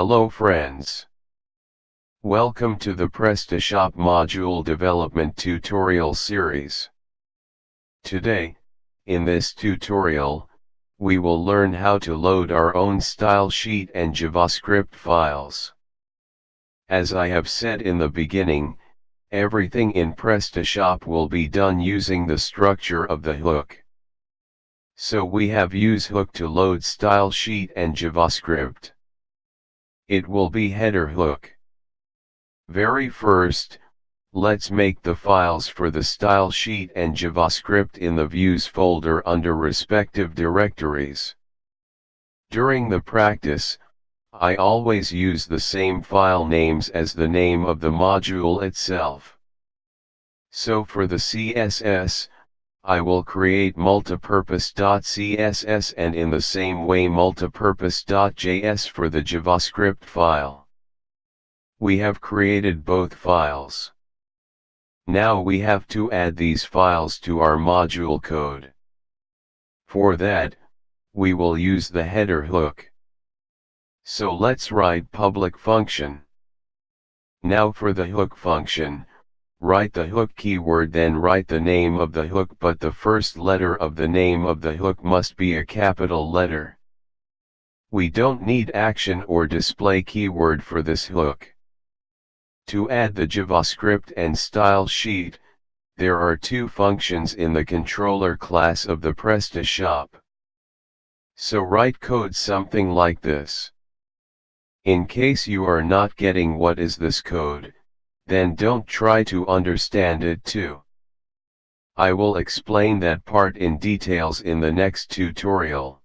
Hello friends. Welcome to the PrestaShop module development tutorial series. Today, in this tutorial, we will learn how to load our own style sheet and JavaScript files. As I have said in the beginning, everything in PrestaShop will be done using the structure of the hook. So we have use hook to load style sheet and JavaScript. It will be header hook. Very first, let's make the files for the style sheet and JavaScript in the views folder under respective directories. During the practice, I always use the same file names as the name of the module itself. So for the CSS, I will create multipurpose.css and in the same way multipurpose.js for the JavaScript file. We have created both files. Now we have to add these files to our module code. For that, we will use the header hook. So let's write public function. Now for the hook function, write the hook keyword, then write the name of the hook, but the first letter of the name of the hook must be a capital letter. We don't need action or display keyword for this hook. To add the JavaScript and style sheet, there are two functions in the controller class of the PrestaShop. So write code something like this. In case you are not getting what is this code, then don't try to understand it too. I will explain that part in details in the next tutorial.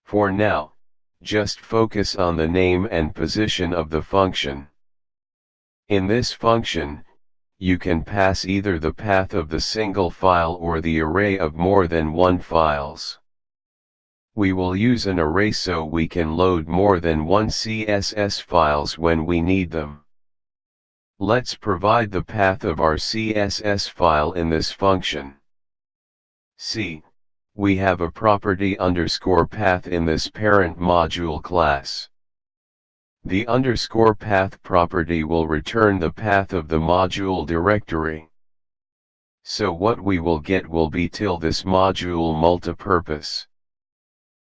For now, just focus on the name and position of the function. In this function, you can pass either the path of the single file or the array of more than one files. We will use an array so we can load more than one CSS files when we need them. Let's provide the path of our CSS file in this function. See, we have a property underscore path in this parent module class. The underscore path property will return the path of the module directory. So what we will get will be till this module multipurpose.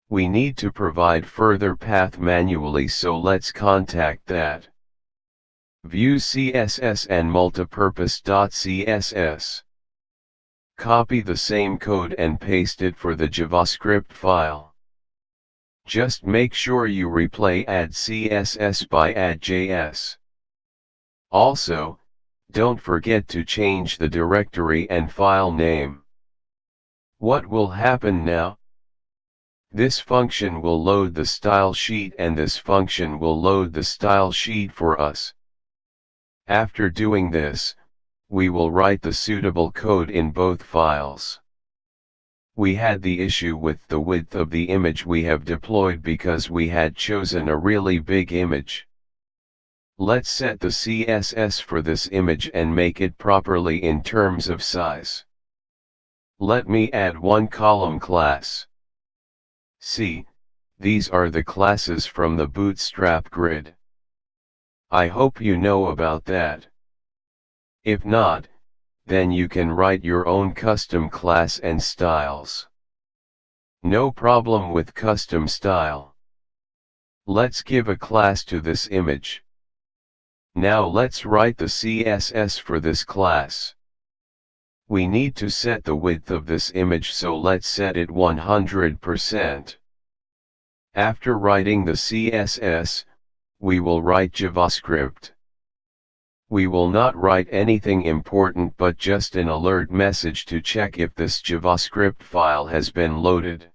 We need to provide further path manually, so let's contact that. Views CSS and multipurpose.css. Copy the same code and paste it for the JavaScript file. Just make sure you replace add CSS by add.js. Also, don't forget to change the directory and file name. What will happen now? This function will load the style sheet and this function will load the style sheet for us. After doing this, we will write the suitable code in both files. We had the issue with the width of the image we have deployed because we had chosen a really big image. Let's set the CSS for this image and make it properly in terms of size. Let me add one column class. See, these are the classes from the Bootstrap grid. I hope you know about that. If not, then you can write your own custom class and styles. No problem with custom style. Let's give a class to this image. Now let's write the CSS for this class. We need to set the width of this image, so let's set it 100%. After writing the CSS, we will write JavaScript. We will not write anything important but just an alert message to check if this JavaScript file has been loaded.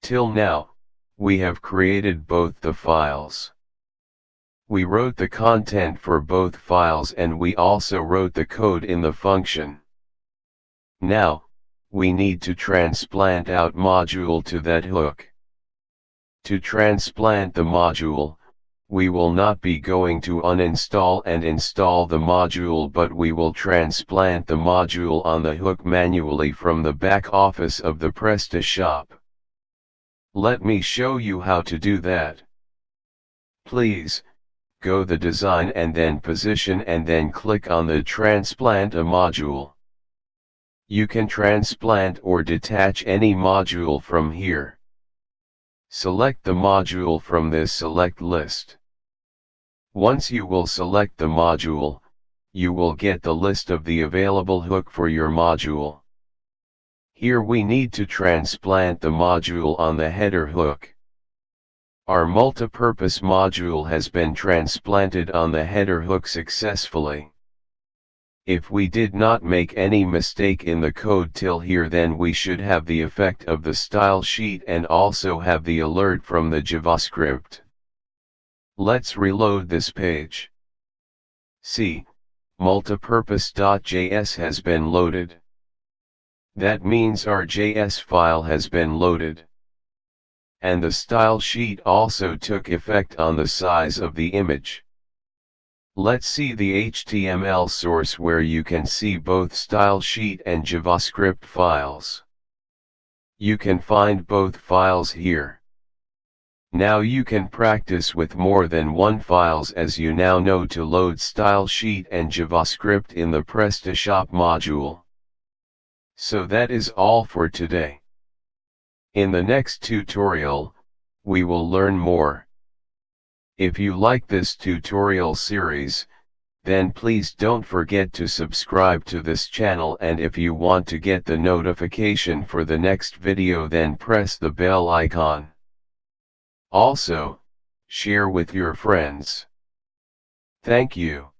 Till now, we have created both the files. We wrote the content for both files and we also wrote the code in the function. Now, we need to transplant out module to that hook. To transplant the module, we will not be going to uninstall and install the module, but we will transplant the module on the hook manually from the back office of the PrestaShop. Let me show you how to do that. Please, go the design and then position and then click on the transplant a module. You can transplant or detach any module from here. Select the module from this select list. Once you will select the module, you will get the list of the available hook for your module. Here we need to transplant the module on the header hook. Our multipurpose module has been transplanted on the header hook successfully. If we did not make any mistake in the code till here, then we should have the effect of the style sheet and also have the alert from the JavaScript. Let's reload this page. See, multipurpose.js has been loaded. That means our JS file has been loaded. And the style sheet also took effect on the size of the image. Let's see the HTML source where you can see both style sheet and JavaScript files. You can find both files here. Now you can practice with more than one files, as you now know to load style sheet and JavaScript in the PrestaShop module. So that is all for today. In the next tutorial, we will learn more. If you like this tutorial series, then please don't forget to subscribe to this channel, and if you want to get the notification for the next video, then press the bell icon. Also, share with your friends. Thank you.